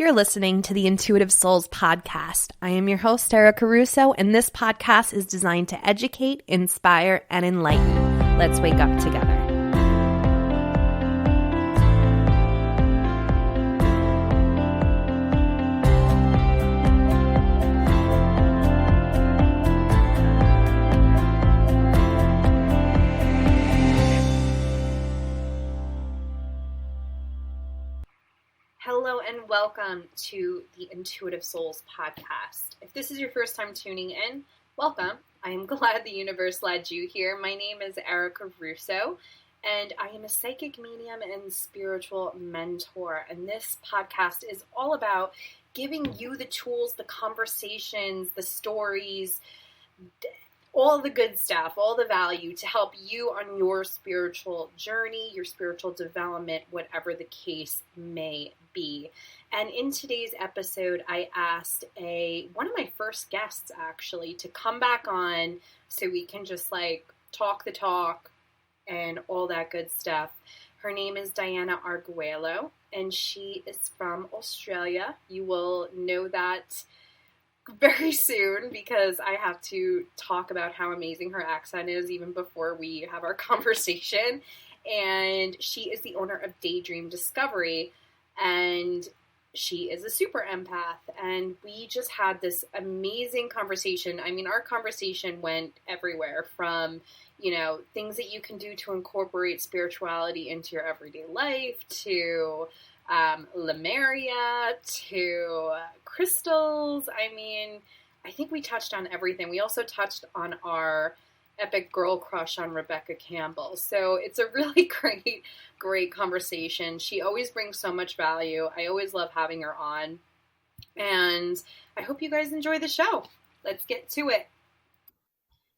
You're listening to the Intuitive Souls podcast. I am your host, Erica Russo, and this podcast is designed to educate, inspire, and enlighten. Let's wake up together. Hello and welcome to the Intuitive Souls podcast. If this is your first time tuning in, welcome. I am glad the universe led you here. My name is Erica Russo, and I am a psychic medium and spiritual mentor. And this podcast is all about giving you the tools, the conversations, the stories, all the good stuff, all the value to help you on your spiritual journey, your spiritual development, whatever the case may be. And in today's episode, I asked one of my first guests actually to come back on so we can just talk the talk and all that good stuff. Her name is Dianna Arguello, and she is from Australia. You will know that very soon because I have to talk about how amazing her accent is even before we have our conversation. And she is the owner of Daydream Discovery, and she is a super empath. And we just had this amazing conversation. I mean, our conversation went everywhere from, things that you can do to incorporate spirituality into your everyday life to Lemuria to crystals. I mean, I think we touched on everything. We also touched on our epic girl crush on Rebecca Cambell. So it's a really great conversation. She always brings so much value. I always love having her on. And I hope you guys enjoy the show. Let's get to it.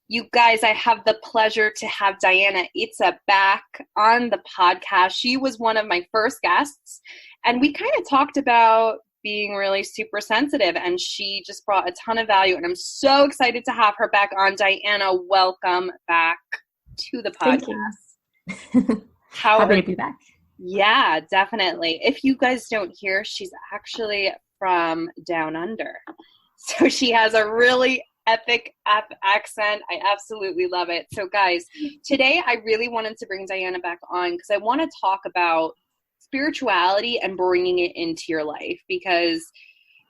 You guys, I have the pleasure to have Dianna Itza back on the podcast. She was one of my first guests, and we kind of talked about being really super sensitive, and she just brought a ton of value, and I'm so excited to have her back on. Dianna, welcome back to the podcast. Thank you. Happy to be back. Yeah, definitely. If you guys don't hear, she's actually from down under. So she has a really epic accent. I absolutely love it. So guys, today I really wanted to bring Dianna back on because I want to talk about spirituality and bringing it into your life, because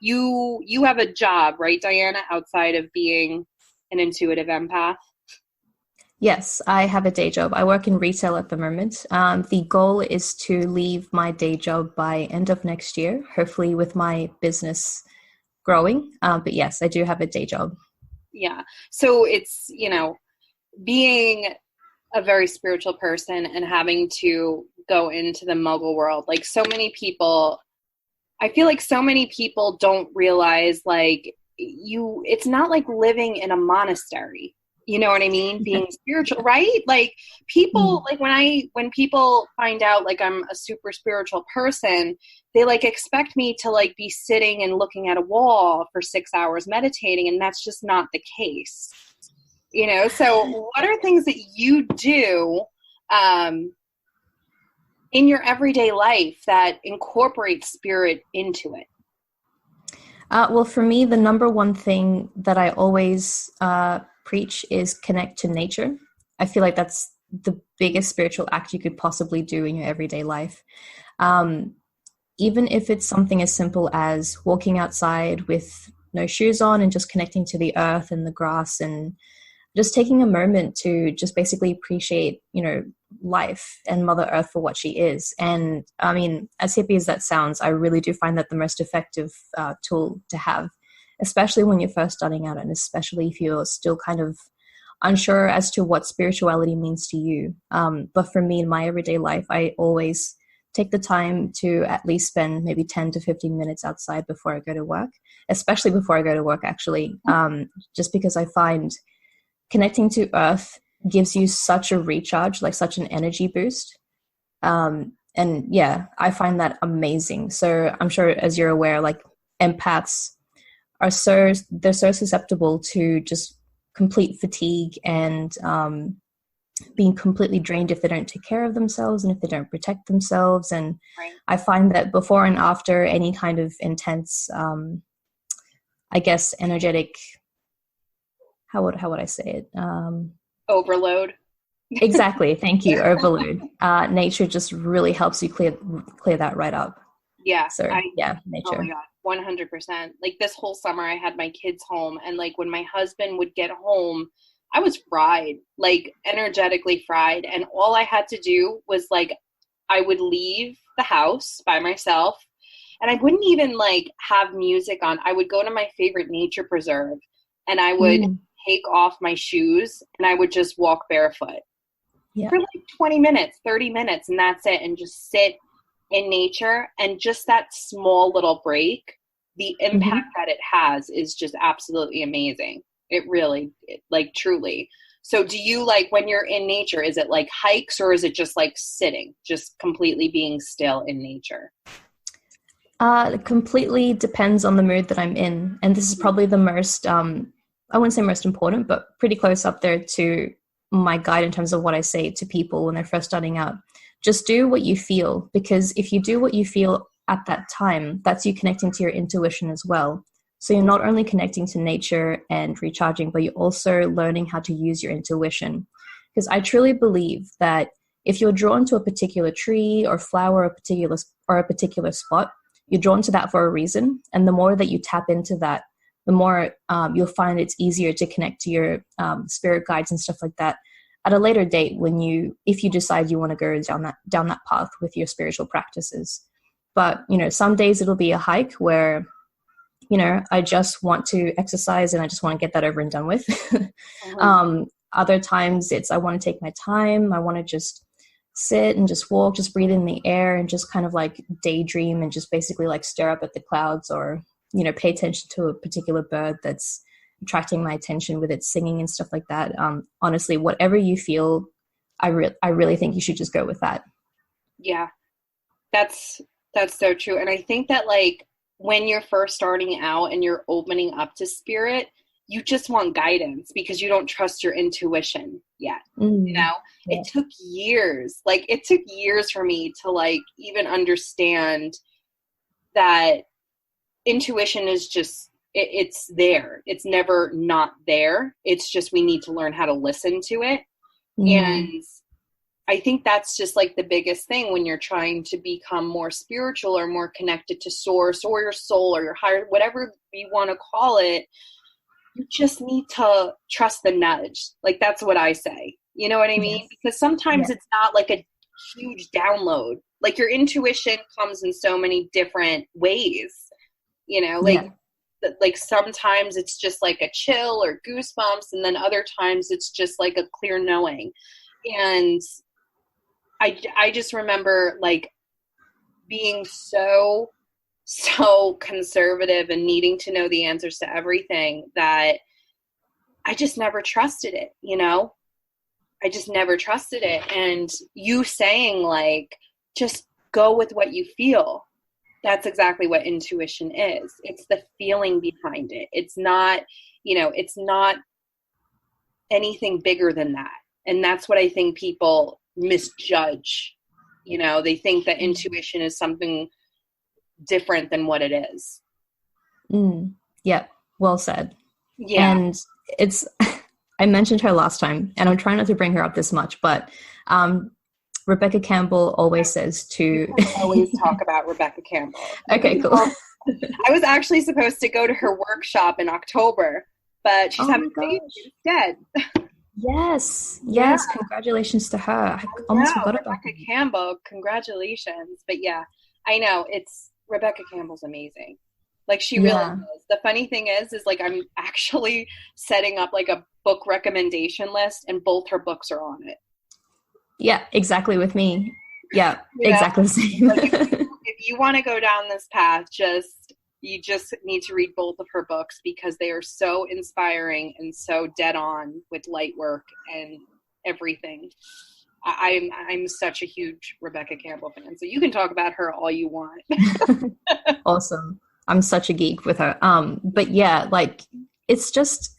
you have a job, right, Dianna, outside of being an intuitive empath? Yes, I have a day job. I work in retail at the moment. The goal is to leave my day job by end of next year, hopefully with my business growing. But yes, I do have a day job. Yeah. So it's, being a very spiritual person and having to go into the muggle world. Like so many people, I feel like so many people don't realize it's not like living in a monastery. You know what I mean? Being spiritual, right? Like people, when people find out I'm a super spiritual person, they expect me to be sitting and looking at a wall for 6 hours meditating. And that's just not the case, So what are things that you do, in your everyday life that incorporates spirit into it? Well, for me, the number one thing that I always, preach is connect to nature. I feel like that's the biggest spiritual act you could possibly do in your everyday life. Even if it's something as simple as walking outside with no shoes on and just connecting to the earth and the grass and just taking a moment to just basically appreciate, life and Mother Earth for what she is. And I mean, as hippie as that sounds, I really do find that the most effective tool to have, especially when you're first starting out, and especially if you're still kind of unsure as to what spirituality means to you. But for me, in my everyday life, I always take the time to at least spend maybe 10 to 15 minutes outside before I go to work, especially before I go to work, actually, just because I find connecting to Earth gives you such a recharge, such an energy boost. And yeah, I find that amazing. So I'm sure, as you're aware, empaths they're so susceptible to just complete fatigue and being completely drained if they don't take care of themselves and if they don't protect themselves. And Right. I find that before and after any kind of intense, I guess, energetic, how would I say it? Overload. Exactly. Thank you. Overload. Nature just really helps you clear that right up. Yeah. So nature. Oh my God, 100%. Like this whole summer I had my kids home, and like when my husband would get home, I was fried, like energetically fried. And all I had to do was like, I would leave the house by myself, and I wouldn't even like have music on. I would go to my favorite nature preserve, and I would take off my shoes, and I would just walk barefoot for like 20 minutes, 30 minutes. And that's it. And just sit in nature. And just that small little break, the impact that it has is just absolutely amazing. It really, like, truly. So do you, like, when you're in nature, is it like hikes, or is it just like sitting, just completely being still in nature? It completely depends on the mood that I'm in. And this is probably the most, I wouldn't say most important, but pretty close up there to my guide in terms of what I say to people when they're first starting out. Just do what you feel, because if you do what you feel at that time, that's you connecting to your intuition as well. So you're not only connecting to nature and recharging, but you're also learning how to use your intuition. Because I truly believe that if you're drawn to a particular tree or flower or a particular spot, you're drawn to that for a reason. And the more that you tap into that, the more you'll find it's easier to connect to your spirit guides and stuff like that at a later date if you decide you want to go down that path with your spiritual practices. But, some days it'll be a hike where, I just want to exercise and I just want to get that over and done with. Other times I want to take my time. I want to just sit and just walk, just breathe in the air and just kind of like daydream and just basically like stare up at the clouds, or, pay attention to a particular bird that's attracting my attention with its singing and stuff like that. Honestly, whatever you feel, I really think you should just go with that. Yeah, that's so true. And I think that, like, when you're first starting out and you're opening up to spirit, you just want guidance because you don't trust your intuition yet. It took years. Like, it took years for me to, like, even understand that intuition is just, it's there. It's never not there. It's just, we need to learn how to listen to it. And I think that's just like the biggest thing when you're trying to become more spiritual or more connected to source or your soul or your higher, whatever you want to call it. You just need to trust the nudge. Like, that's what I say. You know what I mean? Yes. Because sometimes it's not like a huge download. Like, your intuition comes in so many different ways, like sometimes it's just like a chill or goosebumps. And then other times it's just like a clear knowing. And I just remember, like, being so conservative and needing to know the answers to everything that I just never trusted it, I just never trusted it. And you saying, like, just go with what you feel. That's exactly what intuition is. It's the feeling behind it. It's not, it's not anything bigger than that. And that's what I think people misjudge. They think that intuition is something different than what it is. Yeah, well said. Yeah. And I mentioned her last time, and I'm trying not to bring her up this much, but Rebecca Cambell always says to always talk about Rebecca Cambell. Okay, cool. I was actually supposed to go to her workshop in October, but she's having a baby instead. Yes. Congratulations to her. I almost forgot about Rebecca Cambell. Congratulations. But yeah, I know Rebecca Campbell's amazing. Like, she really is. The funny thing is like, I'm actually setting up like a book recommendation list, and both her books are on it. Yeah, exactly with me. Yeah, exactly the same. Like, if you want to go down this path, you just need to read both of her books because they are so inspiring and so dead on with light work and everything. I'm such a huge Rebecca Cambell fan, so you can talk about her all you want. Awesome. I'm such a geek with her. But yeah, like, it's just,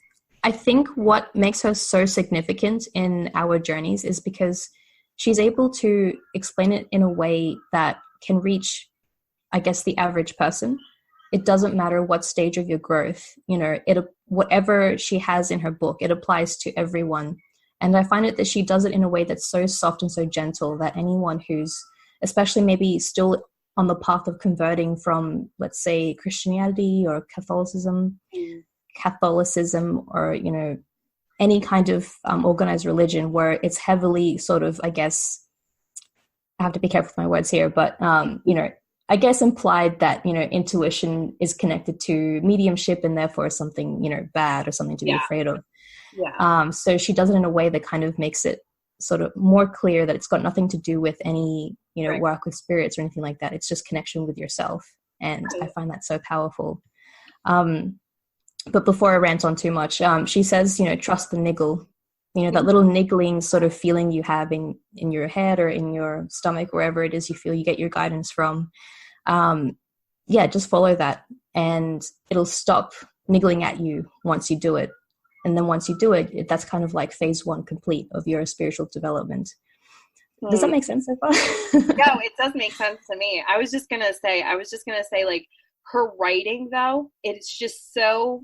I think what makes her so significant in our journeys is because she's able to explain it in a way that can reach, I guess, the average person. It doesn't matter what stage of your growth, whatever she has in her book, it applies to everyone. And I find it that she does it in a way that's so soft and so gentle that anyone who's, especially maybe still on the path of converting from, let's say, Christianity or Catholicism, or, any kind of organized religion where it's heavily sort of, I guess, I have to be careful with my words here, but, I guess implied that, intuition is connected to mediumship and therefore something, bad or something to be afraid of. Yeah. So she does it in a way that kind of makes it sort of more clear that it's got nothing to do with any, Right. work with spirits or anything like that. It's just connection with yourself. And I find that so powerful. But before I rant on too much, she says, trust the niggle, that little niggling sort of feeling you have in your head or in your stomach, wherever it is you feel you get your guidance from. Just follow that and it'll stop niggling at you once you do it. And then once you do it, that's kind of like phase 1 complete of your spiritual development. Does that make sense so far? No, it does make sense to me. I was just going to say, like, her writing, though, it's just so,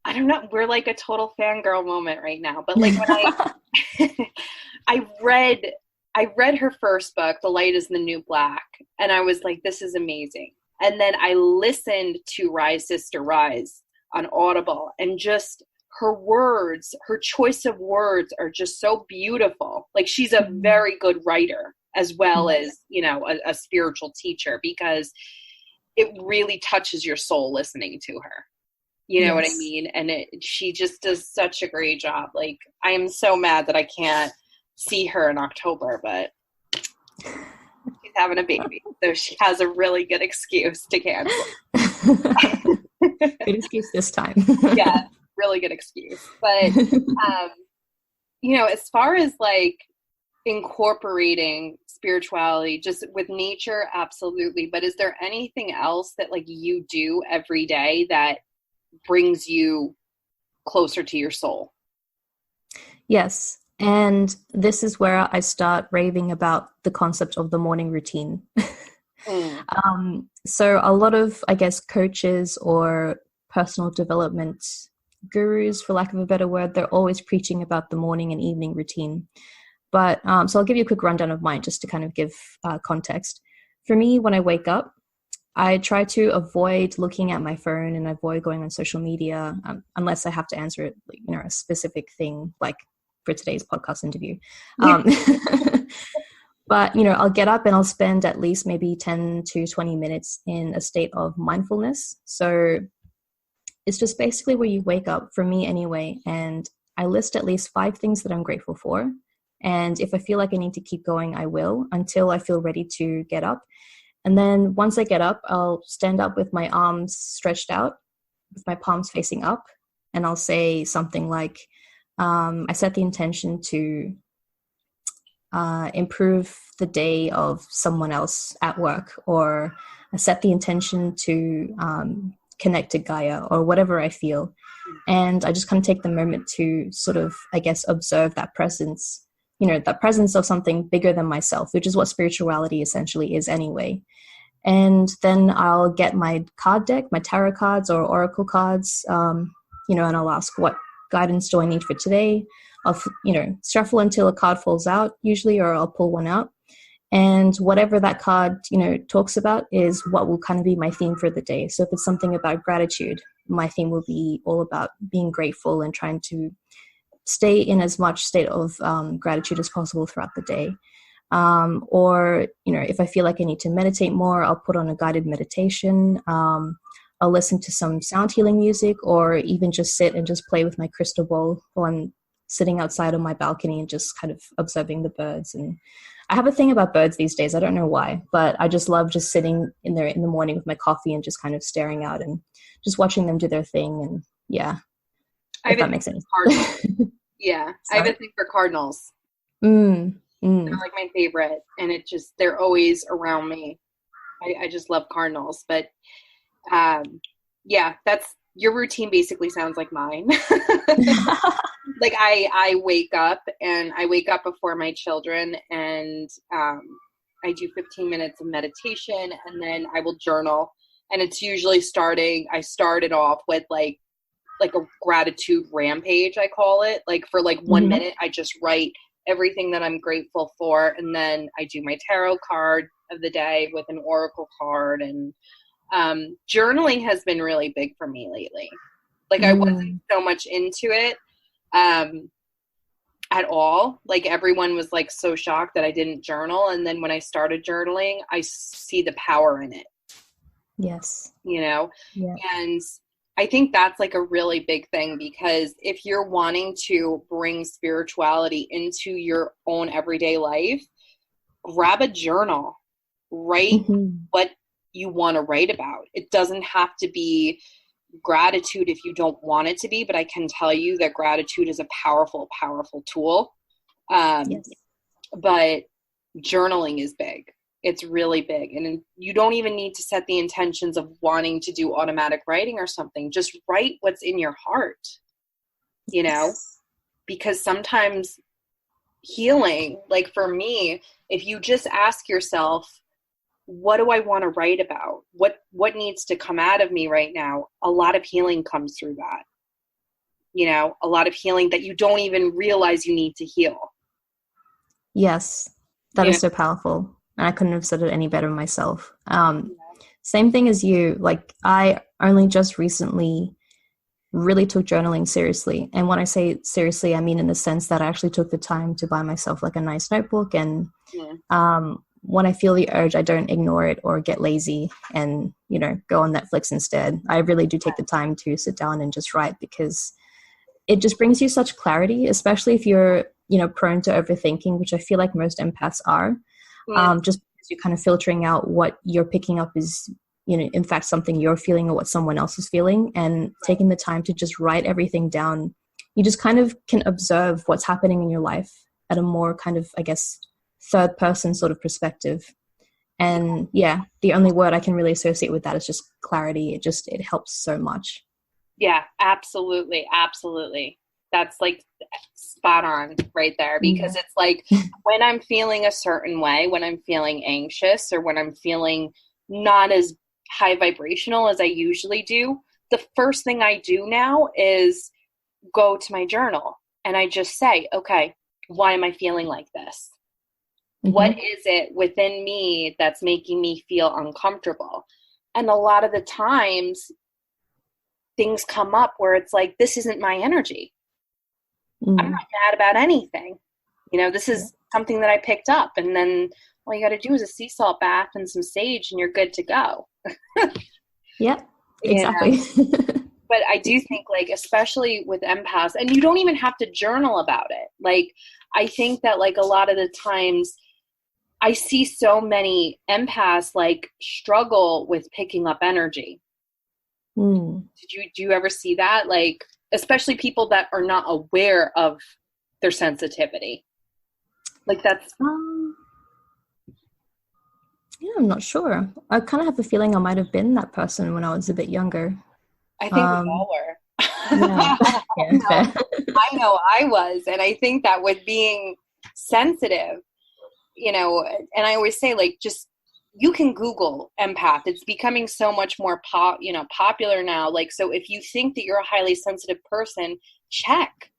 I don't know, we're like a total fangirl moment right now. But like when I read her first book, The Light is the New Black, and I was like, this is amazing. And then I listened to Rise, Sister, Rise on Audible, and just her words, her choice of words are just so beautiful. Like, she's a very good writer as well as, a spiritual teacher, because it really touches your soul listening to her. You know what I mean? And she just does such a great job. Like, I am so mad that I can't see her in October, but she's having a baby, so she has a really good excuse to cancel. Good excuse this time. Yeah, really good excuse. But, as far as like incorporating spirituality just with nature, absolutely. But is there anything else that like you do every day that brings you closer to your soul? Yes. And this is where I start raving about the concept of the morning routine. So a lot of, I guess, coaches or personal development gurus, for lack of a better word, they're always preaching about the morning and evening routine. But so I'll give you a quick rundown of mine just to kind of give context. For me, when I wake up, I try to avoid looking at my phone and avoid going on social media unless I have to answer it, a specific thing, like for today's podcast interview. But, I'll get up and I'll spend at least maybe 10 to 20 minutes in a state of mindfulness. So it's just basically where you wake up, for me anyway, and I list at least 5 things that I'm grateful for. And if I feel like I need to keep going, I will, until I feel ready to get up. And then once I get up, I'll stand up with my arms stretched out, with my palms facing up, and I'll say something like, I set the intention to improve the day of someone else at work, or I set the intention to connect to Gaia, or whatever I feel. And I just kind of take the moment to sort of, I guess, observe that presence, that presence of something bigger than myself, which is what spirituality essentially is anyway. And then I'll get my card deck, my tarot cards or oracle cards, and I'll ask, what guidance do I need for today? I'll, shuffle until a card falls out usually, or I'll pull one out. And whatever that card, talks about is what will kind of be my theme for the day. So if it's something about gratitude, my theme will be all about being grateful and trying to stay in as much state of gratitude as possible throughout the day. Or, if I feel like I need to meditate more, I'll put on a guided meditation. I'll listen to some sound healing music, or even just sit and just play with my crystal ball while I'm sitting outside on my balcony and just kind of observing the birds. And I have a thing about birds these days. I don't know why, but I just love just sitting in there in the morning with my coffee and just kind of staring out and just watching them do their thing. And yeah, if that makes sense. Yeah, I have a thing for cardinals. They're like my favorite, and they're always around me. I just love cardinals. But yeah, that's your routine basically sounds like mine. Like I wake up before my children, and I do 15 minutes of meditation, and then I will journal. And it's usually I started off with like a gratitude rampage, I call it. Like for like 1 minute, I just write everything that I'm grateful for. And then I do my tarot card of the day with an oracle card. And journaling has been really big for me lately. Like I wasn't so much into it at all. Like everyone was like so shocked that I didn't journal. And then when I started journaling, I see the power in it. Yes. You know? Yeah. And I think that's like a really big thing, because if you're wanting to bring spirituality into your own everyday life, grab a journal, write what you want to write about. It doesn't have to be gratitude if you don't want it to be, but I can tell you that gratitude is a powerful, powerful tool. Yes. But journaling is big. It's really big. And you don't even need to set the intentions of wanting to do automatic writing or something. Just write what's in your heart, you know, because sometimes healing, like for me, if you just ask yourself, what do I want to write about? What needs to come out of me right now? A lot of healing comes through that, you know, a lot of healing that you don't even realize you need to heal. Yes, that is so powerful. And I couldn't have said it any better myself. Same thing as you. Like I only just recently really took journaling seriously. And when I say seriously, I mean in the sense that I actually took the time to buy myself like a nice notebook. And when I feel the urge, I don't ignore it or get lazy and, you know, go on Netflix instead. I really do take the time to sit down and just write, because it just brings you such clarity, especially if you're, you know, prone to overthinking, which I feel like most empaths are. Just because you're kind of filtering out what you're picking up is, you know, in fact, something you're feeling or what someone else is feeling, and taking the time to just write everything down, you just kind of can observe what's happening in your life at a more kind of, I guess, third person sort of perspective. And yeah, the only word I can really associate with that is just clarity. It helps so much. Yeah, absolutely. Absolutely. That's like spot on right there, because it's like when I'm feeling a certain way, when I'm feeling anxious or when I'm feeling not as high vibrational as I usually do, the first thing I do now is go to my journal and I just say, okay, why am I feeling like this? What is it within me that's making me feel uncomfortable? And a lot of the times things come up where it's like, this isn't my energy. I'm not mad about anything. You know, this is something that I picked up, and then all you got to do is a sea salt bath and some sage and you're good to go. Yeah, exactly. But I do think, like, especially with empaths, and you don't even have to journal about it. Like, I think that like a lot of the times I see so many empaths like struggle with picking up energy. Do you ever see that? Like, especially people that are not aware of their sensitivity. Like that's... Yeah, I'm not sure. I kind of have a feeling I might have been that person when I was a bit younger. I think we all were. Yeah. I know I was. And I think that with being sensitive, you know, and I always say, like, just, you can Google empath. It's becoming so much more popular now. Like, so if you think that you're a highly sensitive person, check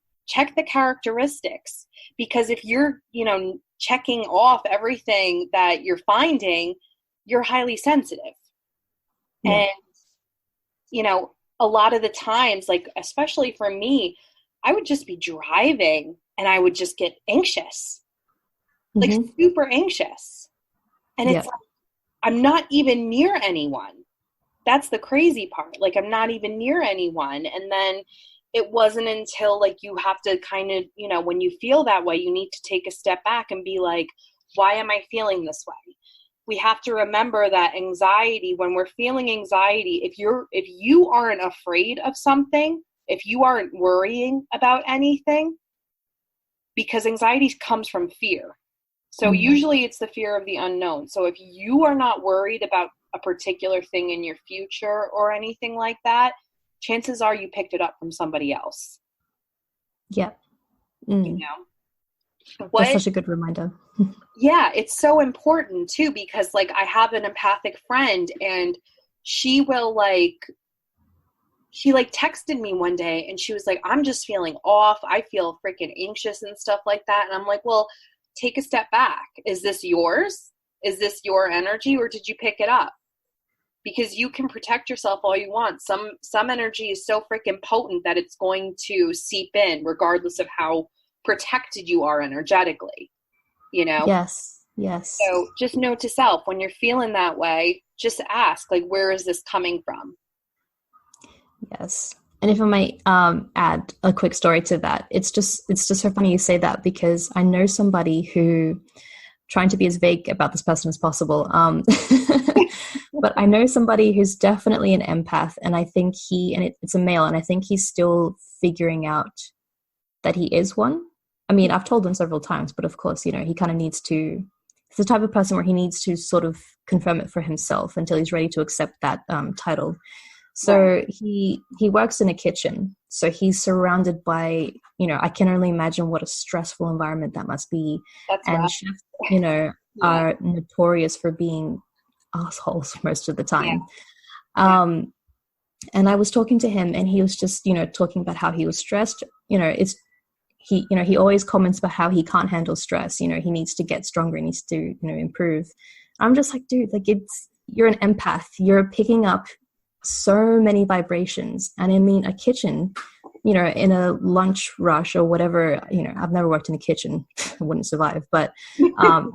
the characteristics, because if you're, you know, checking off everything that you're finding, you're highly sensitive. And, you know, a lot of the times, like, especially for me, I would just be driving and I would just get anxious, like super anxious. And it's like, I'm not even near anyone. That's the crazy part. Like, I'm not even near anyone. And then it wasn't until, like, you have to kind of, you know, when you feel that way, you need to take a step back and be like, why am I feeling this way? We have to remember that anxiety, when we're feeling anxiety, if you aren't afraid of something, if you aren't worrying about anything, because anxiety comes from fear. So usually it's the fear of the unknown. So if you are not worried about a particular thing in your future or anything like that, chances are you picked it up from somebody else. Yeah. You know? That's such a good reminder. Yeah, it's so important too, because like I have an empathic friend, and she will she texted me one day, and she was like, I'm just feeling off. I feel freaking anxious and stuff like that. And I'm like, well, take a step back. Is this yours? Is this your energy, or did you pick it up? Because you can protect yourself all you want. Some energy is so freaking potent that it's going to seep in regardless of how protected you are energetically, you know? Yes. So just note to self, when you're feeling that way, just ask, like, where is this coming from? Yes. And if I might add a quick story to that, it's just so funny you say that, because I know somebody who, trying to be as vague about this person as possible, but I know somebody who's definitely an empath, and I think it's a male, and I think he's still figuring out that he is one. I mean, I've told him several times, but of course, he kind of needs to, it's the type of person where he needs to sort of confirm it for himself until he's ready to accept that title. So right. He works in a kitchen. So he's surrounded by, I can only imagine what a stressful environment that must be. That's and right. Chefs, are notorious for being assholes most of the time. Yeah. And I was talking to him, and he was just, talking about how he was stressed. He always comments about how he can't handle stress. He needs to get stronger. He needs to, improve. I'm just like, dude, you're an empath. You're picking up so many vibrations. And I mean, a kitchen, in a lunch rush or whatever, I've never worked in a kitchen. I wouldn't survive, but, for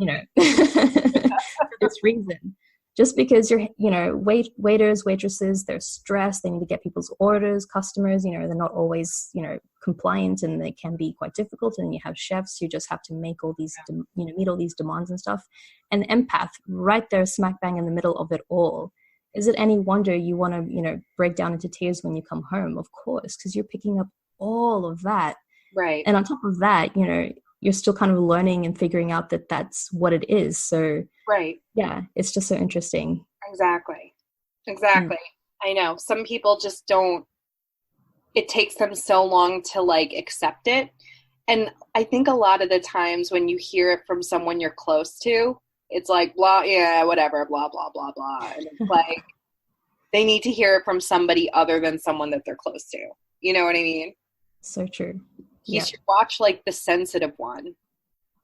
this reason, just because you're, waiters, waitresses, they're stressed. They need to get people's orders, customers, they're not always, compliant, and they can be quite difficult. And you have chefs who just have to make all these, meet all these demands and stuff. And empath right there, smack bang in the middle of it all. Is it any wonder you want to, break down into tears when you come home? Of course, because you're picking up all of that. Right. And on top of that, you're still kind of learning and figuring out that that's what it is. So, right. Yeah, it's just so interesting. Exactly. I know. Some people just don't, it takes them so long to accept it. And I think a lot of the times when you hear it from someone you're close to, it's like, blah, yeah, whatever, blah, blah, blah, blah. And it's like, they need to hear it from somebody other than someone that they're close to. You know what I mean? So true. You should watch The Sensitive One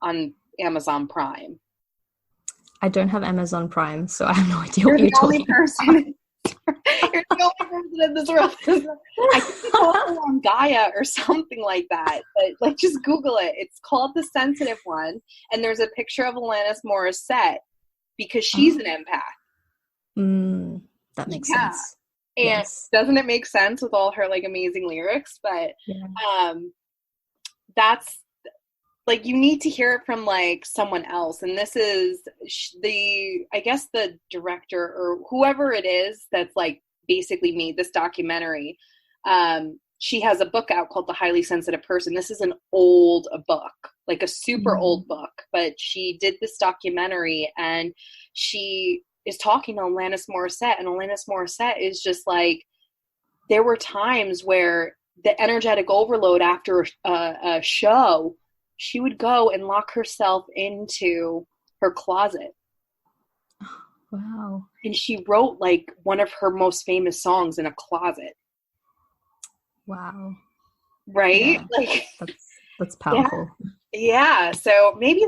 on Amazon Prime. I don't have Amazon Prime, so I have no idea what you're talking about. You're the only person in this world. I think it's also on Gaia or something like that. But just Google it. It's called The Sensitive One, and there's a picture of Alanis Morissette because she's an empath. That makes sense. And doesn't it make sense with all her amazing lyrics? But that's you need to hear it from someone else. And this is I guess the director or whoever it is that's basically made this documentary. She has a book out called The Highly Sensitive Person. This is an old book, a super old book, but she did this documentary, and she is talking to Alanis Morissette, and Alanis Morissette is just there were times where the energetic overload after a show, she would go and lock herself into her closet. Wow. And she wrote one of her most famous songs in a closet. Wow. Right? Yeah. That's powerful. Yeah. So maybe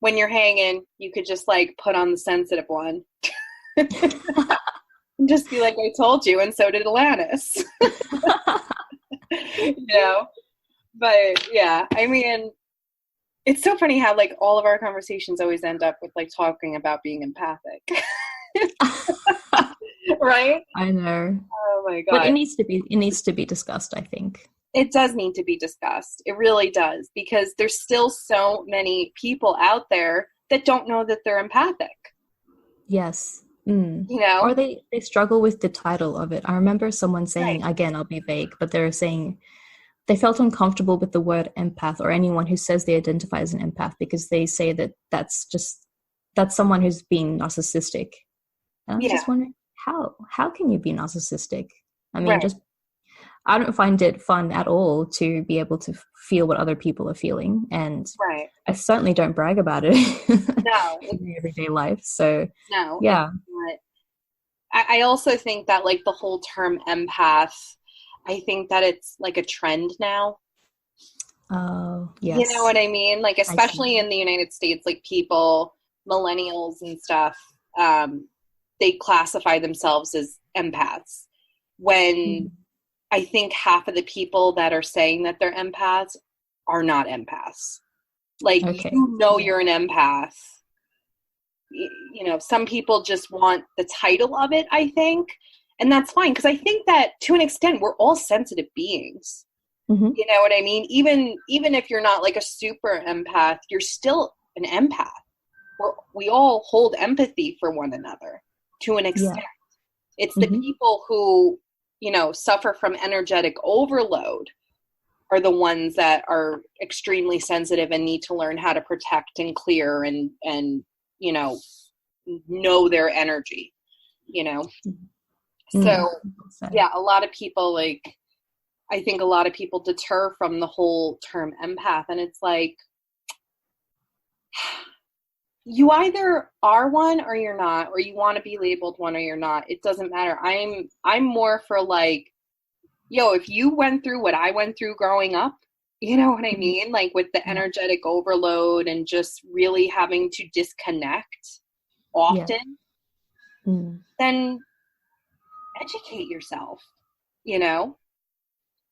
when you're hanging, you could just put on The Sensitive One. And just be like, I told you, and so did Alanis. But yeah, I mean, it's so funny how all of our conversations always end up with talking about being empathic. Right? I know. Oh my God. But it needs to be discussed, I think. It does need to be discussed. It really does, because there's still so many people out there that don't know that they're empathic. Yes. Or they struggle with the title of it. I remember someone saying, again, I'll be vague, but they were saying they felt uncomfortable with the word empath, or anyone who says they identify as an empath, because they say that that's someone who's being narcissistic. And I'm just wondering, how can you be narcissistic? I mean, Right. just I don't find it fun at all to be able to feel what other people are feeling, and Right. I certainly don't brag about it No, in my everyday life. So no, it's yeah. not. I also think that like the whole term empath, I think that it's like a trend now. Oh, You know yes. what I mean? Like, I see. especially in the United States, like people, millennials and stuff, they classify themselves as empaths. When Mm. I think half of the people that are saying that they're empaths are not empaths. Like, Okay. Yeah. you're an empath. Some people just want the title of it, I think. And that's fine, because I think that to an extent, we're all sensitive beings. Mm-hmm. You know what I mean? Even if you're not like a super empath, you're still an empath. We all hold empathy for one another to an Yeah. extent. It's the Mm-hmm. people who, suffer from energetic overload are the ones that are extremely sensitive and need to learn how to protect and clear and know their energy, you know? Mm. So, So, yeah, I think a lot of people deter from the whole term empath, and it's like, you either are one or you're not, or you want to be labeled one or you're not. It doesn't matter. I'm more for like, if you went through what I went through growing up, you know what I mean? Like with the yeah. energetic overload and just really having to disconnect Yeah. often, Mm. then educate yourself, you know?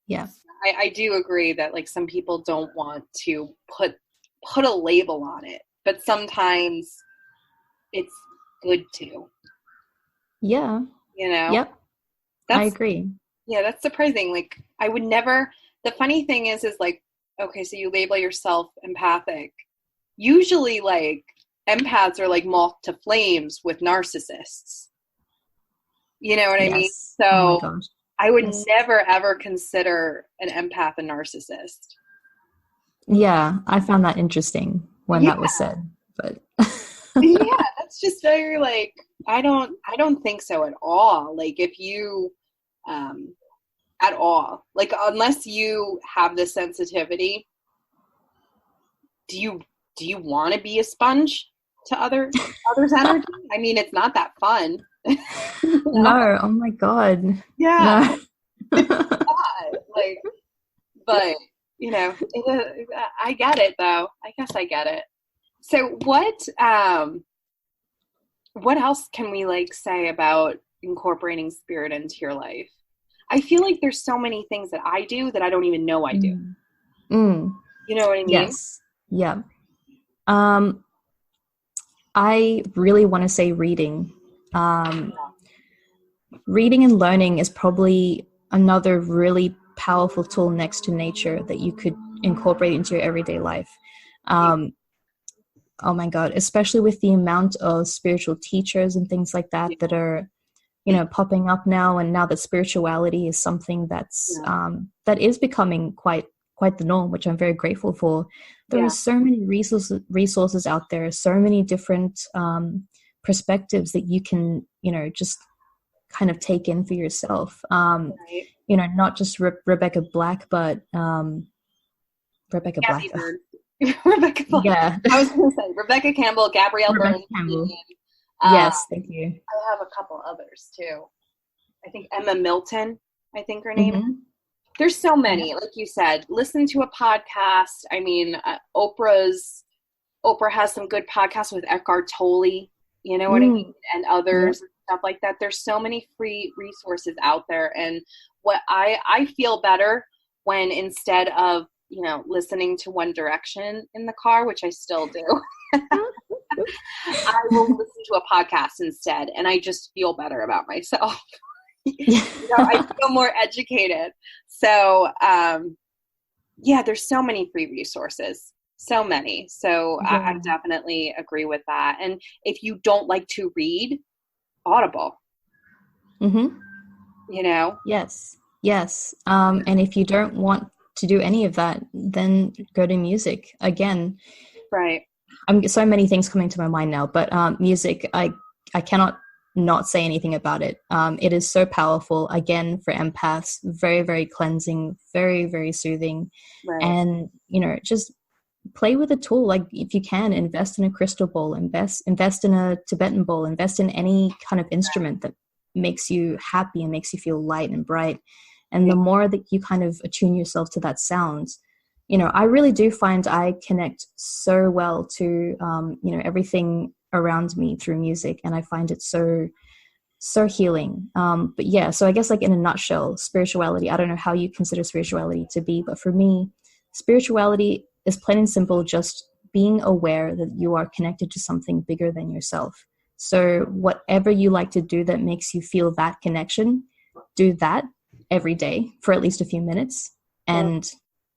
Yeah. I do agree that like some people don't want to put a label on it, but sometimes it's good to, Yeah. you know? Yep. I That's agree. Yeah, that's surprising. Like I would never the funny thing is like, okay, so you label yourself empathic. Usually like empaths are like moth to flames with narcissists. You know what I mean? Yes. Oh my So gosh. I would Yes. never ever consider an empath a narcissist. Yeah, I found that interesting when Yeah, that was said, but yeah, that's just very like I don't think so at all. Like if you um at all. Like unless you have this sensitivity, do you want to be a sponge to others' energy? I mean, it's not that fun. You know? no, oh my God. Yeah, No. it's not. Like, but I get it though. I guess I get it. So what else can we like say about incorporating spirit into your life? I feel like there's so many things that I do that I don't even know I do. Mm. Mm. You know what I mean? Yes. Yeah. Um, I really want to say reading. Reading and learning is probably another really powerful tool next to nature that you could incorporate into your everyday life. Um, oh my God, especially with the amount of spiritual teachers and things like that that are, popping up now, and now that spirituality is something that is becoming quite the norm, which I'm very grateful for. There are Yeah. so many resources out there, so many different perspectives that you can, just kind of take in for yourself. Right. Not just Rebecca Black, but Rebecca Black. Kathy Byrne. Rebecca Black. Yeah. I was going to say Rebecca Campbell, Gabrielle Rebecca Bernstein. Campbell. Yes, thank you. I have a couple others too. I think Emma Milton, I think her name is. Mm-hmm. There's so Yeah. many. Like you said, listen to a podcast. I mean, Oprah has some good podcasts with Eckhart Tolle, you know what I mean? And Yep. others and stuff like that. There's so many free resources out there. And what I feel better when instead of, listening to One Direction in the car, which I still do, I will listen to a podcast instead, and I just feel better about myself. I feel more educated. So, there's so many free resources, so many. So I definitely agree with that. And if you don't like to read, Audible, Mm-hmm. Yes. And if you don't want to do any of that, then go to music. Again, right. so many things coming to my mind now, but music, I cannot not say anything about it. It is so powerful. Again, for empaths, very, very cleansing, very, very soothing. Right. And, you know, just play with a tool. Like if you can, invest in a crystal ball, invest in a Tibetan bowl, invest in any kind of instrument that makes you happy and makes you feel light and bright. And the more that you kind of attune yourself to that sound, you know, I really do find I connect so well to, you know, everything around me through music. And I find it so healing. But yeah, so I guess like in a nutshell, spirituality, I don't know how you consider spirituality to be, but for me, spirituality is plain and simple, just being aware that you are connected to something bigger than yourself. So whatever you like to do that makes you feel that connection, do that every day for at least a few minutes. And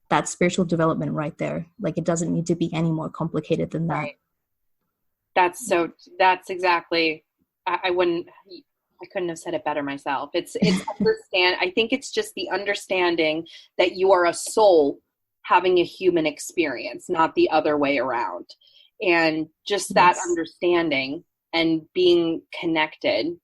that's spiritual development right there. Like it doesn't need to be any more complicated than that. Right. That's exactly, I couldn't have said it better myself. It's I think it's just the understanding that you are a soul having a human experience, not the other way around. And just that understanding and being connected,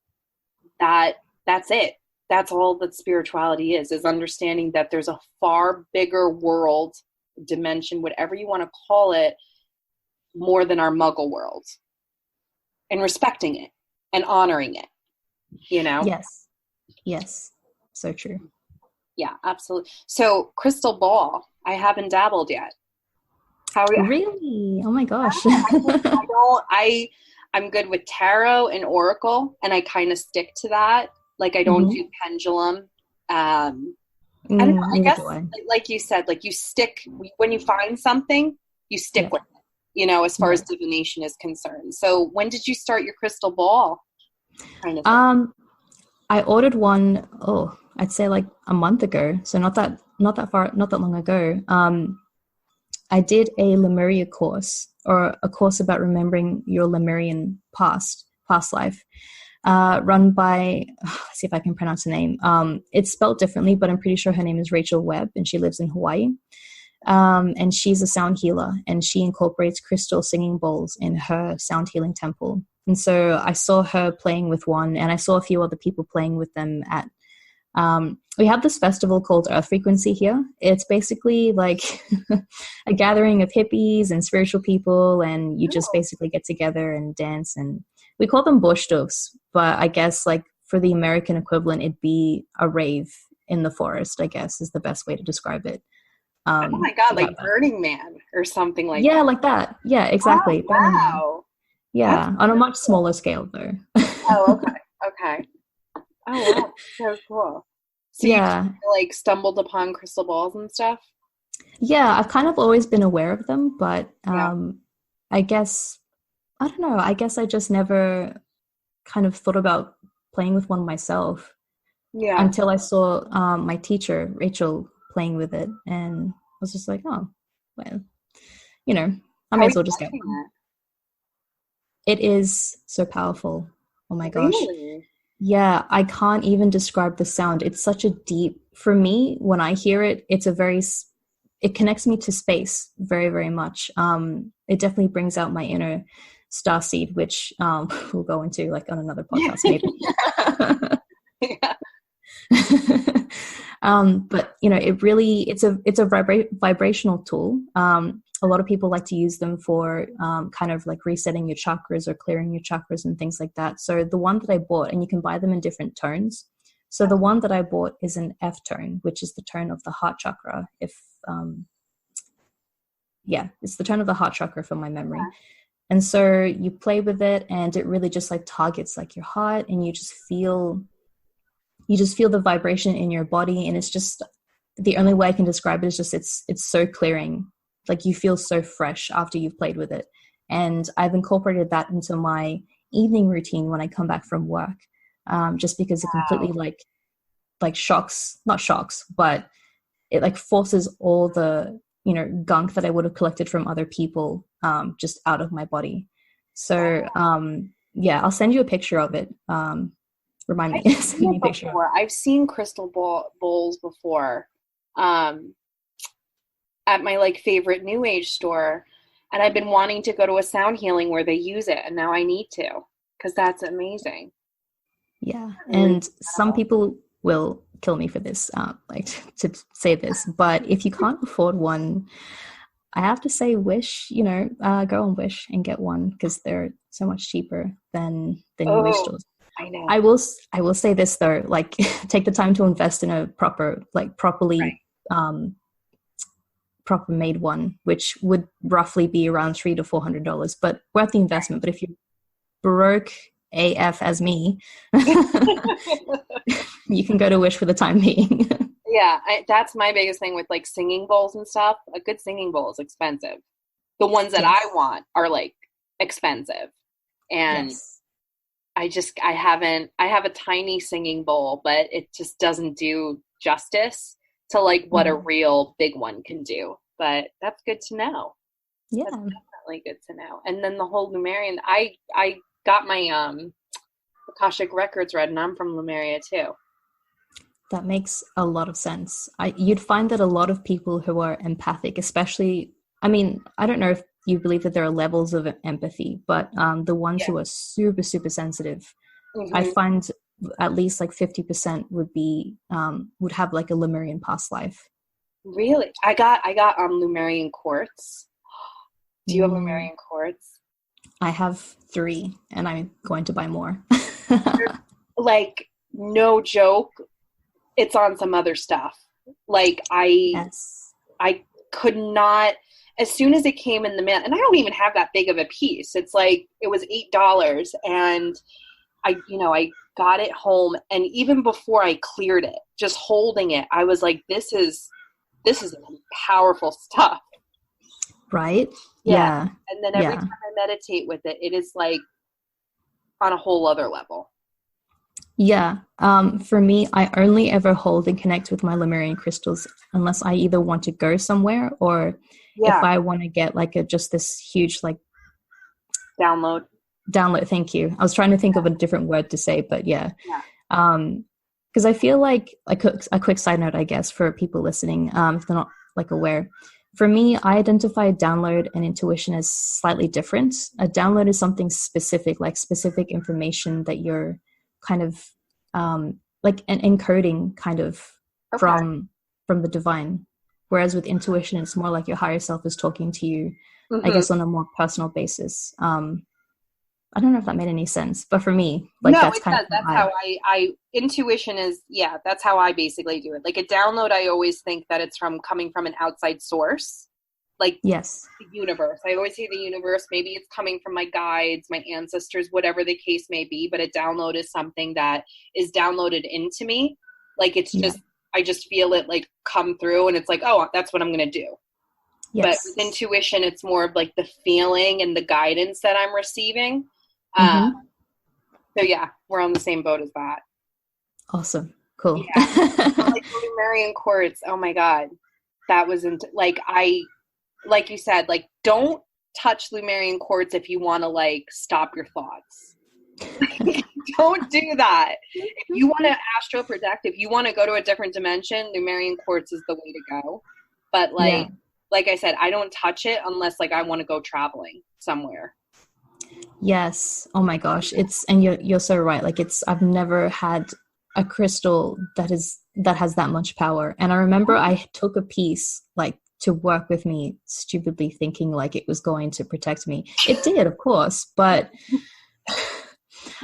that's it. That's all that spirituality is understanding that there's a far bigger world, dimension, whatever you want to call it, more than our muggle world. And respecting it and honoring it, you know? Yes. So true. Yeah, absolutely. So crystal ball, I haven't dabbled yet. How are you? Really? Oh my gosh. I'm good with tarot and oracle, and I kind of stick to that. Like I don't do pendulum. I don't know. I guess like you said, like you stick, when you find something, you stick with it, you know, as far as divination is concerned. So when did you start your crystal ball kind of thing? I ordered one, I'd say like a month ago. So not that long ago. I did a Lemuria course, or a course about remembering your Lemurian past life, run by, let's see if I can pronounce the name. It's spelled differently, but I'm pretty sure her name is Rachel Webb, and she lives in Hawaii. And she's a sound healer, and she incorporates crystal singing bowls in her sound healing temple. And so I saw her playing with one, and I saw a few other people playing with them at, we have this festival called Earth Frequency here. It's basically like a gathering of hippies and spiritual people, and you just basically get together and dance. And we call them borschtufs, but I guess like for the American equivalent, it'd be a rave in the forest, I guess is the best way to describe it. Oh my God, like Burning Man or something like that. Yeah, like that. Yeah, exactly. Oh, wow. Yeah, that's on a much smaller scale though. Oh, okay. Oh, wow. So cool. So you like stumbled upon crystal balls and stuff? Yeah, I've kind of always been aware of them, but I guess, I don't know, I guess I just never kind of thought about playing with one myself until I saw my teacher, Rachel, playing with it, and I was just like, oh, well, you know, I may as well just get one. It is so powerful. Oh my gosh. Really? Yeah, I can't even describe the sound. It's such a deep, for me, when I hear it, it connects me to space very, very much. It definitely brings out my inner starseed, which we'll go into like on another podcast maybe. But you know, it's a vibrational tool. A lot of people like to use them for kind of like resetting your chakras or clearing your chakras and things like that. So the one that I bought, and you can buy them in different tones. So the one that I bought is an F tone, which is the tone of the heart chakra. It's the tone of the heart chakra from my memory. And so you play with it, and it really just like targets like your heart, and you just feel the vibration in your body. And it's just, the only way I can describe it is just it's so clearing. Like you feel so fresh after you've played with it. And I've incorporated that into my evening routine when I come back from work, just because it completely like not shocks, but it like forces all the, you know, gunk that I would have collected from other people just out of my body. So I'll send you a picture of it. Remind me. Send me a picture. I've seen crystal bowls before. At my like favorite new age store, and I've been wanting to go to a sound healing where they use it, and now I need to, because that's amazing. Yeah. And some people will kill me for this, like to say this, but if you can't afford one, I have to say Wish, go on Wish and get one because they're so much cheaper than your Wish stores. I know. I will say this though, like take the time to invest in a properly proper made one, which would roughly be around $300 to $400, but worth the investment. But if you're broke AF as me, you can go to Wish for the time being. Yeah, that's my biggest thing with like singing bowls and stuff. A good singing bowl is expensive. The ones that I want are like expensive. And I have a tiny singing bowl, but it just doesn't do justice to like what a real big one can do. But that's good to know. Yeah. That's definitely good to know. And then the whole Lumerian, I got my Akashic records read, and I'm from Lemuria too. That makes a lot of sense. You'd find that a lot of people who are empathic, especially, I mean, I don't know if you believe that there are levels of empathy, but the ones who are super, super sensitive, I find at least like 50% would have like a Lemurian past life. Really? I got Lemurian quartz. Do you have Lemurian quartz? I have 3 and I'm going to buy more. Like, no joke, it's on some other stuff. Like I could not, as soon as it came in the mail, and I don't even have that big of a piece. It's like, it was $8 and I got it home, and even before I cleared it, just holding it, I was like, this is powerful stuff. Right? Yeah. And then every time I meditate with it, it is like on a whole other level. Yeah. For me, I only ever hold and connect with my Lemurian crystals unless I either want to go somewhere or if I want to get like just this huge like download. Thank you. I was trying to think of a different word to say, but yeah. Because I feel like a quick side note, I guess, for people listening, if they're not like aware. For me, I identify download and intuition as slightly different. A download is something specific, like specific information that you're kind of like an encoding kind of from the divine. Whereas with intuition, it's more like your higher self is talking to you, I guess, on a more personal basis. I don't know if that made any sense, but for me, like, that's kind of how I intuition is. Yeah, that's how I basically do it. Like a download, I always think that it's coming from an outside source, like the universe. I always say the universe. Maybe it's coming from my guides, my ancestors, whatever the case may be. But a download is something that is downloaded into me. Like it's just, I just feel it like come through, and it's like, oh, that's what I'm going to do. Yes. But with intuition, it's more of like the feeling and the guidance that I'm receiving. So yeah, we're on the same boat as that. Awesome. Cool. Yeah. Like Lemurian quartz. Oh my God. That was like you said, like, don't touch Lemurian quartz if you want to like stop your thoughts. Don't do that. If you want to astral project, if you want to go to a different dimension, Lemurian quartz is the way to go. But like I said, I don't touch it unless like I want to go traveling somewhere. Yes. Oh my gosh. And you're so right. Like I've never had a crystal that has that much power. And I remember I took a piece like to work with me, stupidly thinking like it was going to protect me. It did, of course, but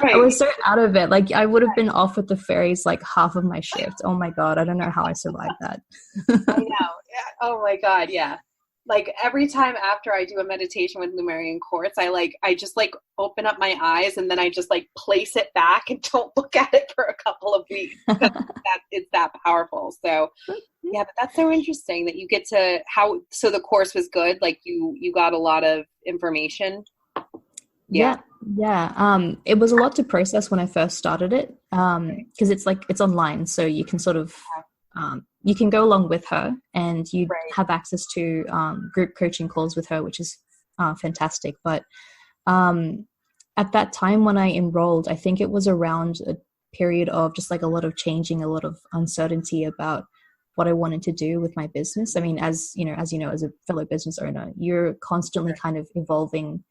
I was so out of it. Like I would have been off with the fairies like half of my shift. Oh my God. I don't know how I survived that. I know. Yeah. Oh my God. Yeah. Like every time after I do a meditation with Lemurian quartz, I just like open up my eyes and then I just like place it back and don't look at it for a couple of weeks. It's that powerful. So yeah, but that's so interesting that you get to so the course was good. Like you got a lot of information. Yeah. It was a lot to process when I first started it. Cause it's online. So you can sort of, you can go along with her and you have access to group coaching calls with her, which is fantastic. But at that time when I enrolled, I think it was around a period of just like a lot of changing, a lot of uncertainty about what I wanted to do with my business. I mean, as you know, as a fellow business owner, you're constantly kind of evolving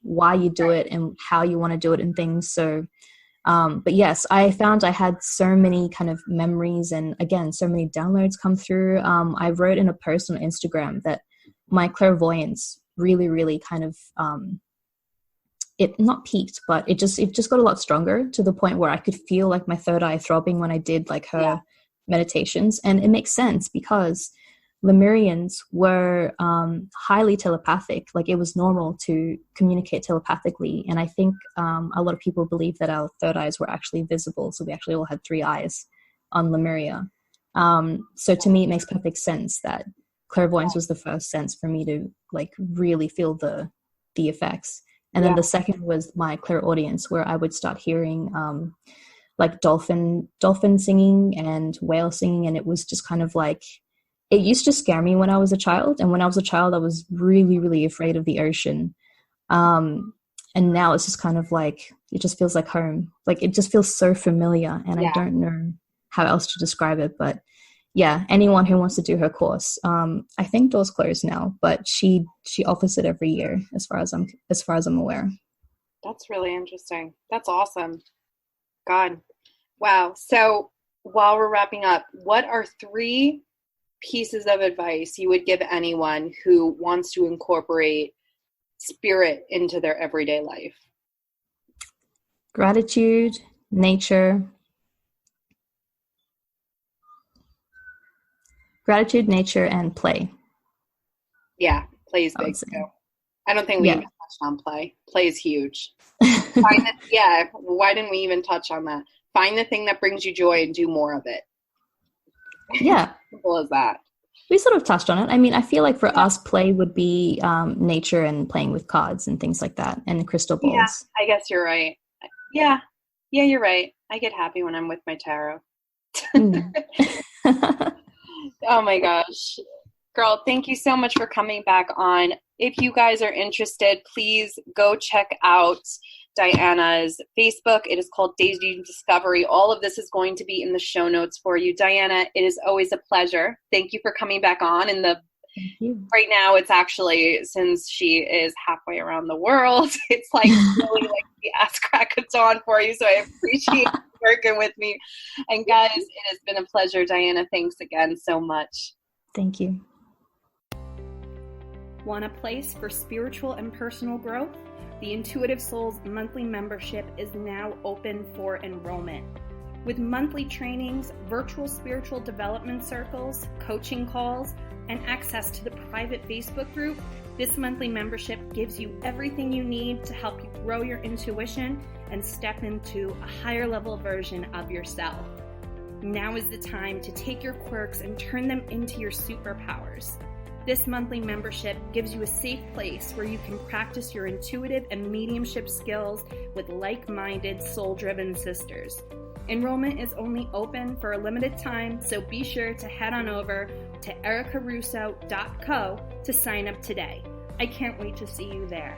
why you do it and how you want to do it and things. So But yes, I found I had so many kind of memories and, again, so many downloads come through. I wrote in a post on Instagram that my clairvoyance really, really kind of, it not peaked, but it just got a lot stronger, to the point where I could feel like my third eye throbbing when I did like her meditations. And it makes sense, because Lemurians were highly telepathic. Like, it was normal to communicate telepathically. And I think a lot of people believe that our third eyes were actually visible. So we actually all had three eyes on Lemuria. So to me, it makes perfect sense that clairvoyance was the first sense for me to like really feel the effects. And then the second was my clairaudience, where I would start hearing like dolphin singing and whale singing. And it was just kind of like, it used to scare me when I was a child. And when I was a child, I was really, really afraid of the ocean. And now it's just kind of like, it just feels like home. Like, it just feels so familiar. And I don't know how else to describe it. But yeah, anyone who wants to do her course, I think doors closed now, but she offers it every year, as far as I'm aware. That's really interesting. That's awesome. God. Wow. So while we're wrapping up, what are 3 pieces of advice you would give anyone who wants to incorporate spirit into their everyday life? Gratitude, nature, and play. Yeah, play is big too. I don't think we even touched on play. Play is huge. Why didn't we even touch on that? Find the thing that brings you joy and do more of it. Yeah. Simple as that. We sort of touched on it. I mean, I feel like for us, play would be nature and playing with cards and things like that, and crystal balls. Yeah, I guess you're right. Yeah, you're right. I get happy when I'm with my tarot. Oh my gosh. Girl, thank you so much for coming back on. If you guys are interested, please go check out Dianna's Facebook. It is called Daydream Discovery. All of this is going to be in the show notes for you. Dianna, it is always a pleasure. Thank you for coming back on. Right now, it's actually, since she is halfway around the world, it's like really like the ass crack of dawn for you. So I appreciate you working with me. And guys, it has been a pleasure. Dianna, thanks again so much. Thank you. Want a place for spiritual and personal growth? The Intuitive Souls monthly membership is now open for enrollment. With monthly trainings, virtual spiritual development circles, coaching calls, and access to the private Facebook group, this monthly membership gives you everything you need to help you grow your intuition and step into a higher level version of yourself. Now is the time to take your quirks and turn them into your superpowers. This monthly membership gives you a safe place where you can practice your intuitive and mediumship skills with like-minded, soul-driven sisters. Enrollment is only open for a limited time, so be sure to head on over to ericarusso.co to sign up today. I can't wait to see you there.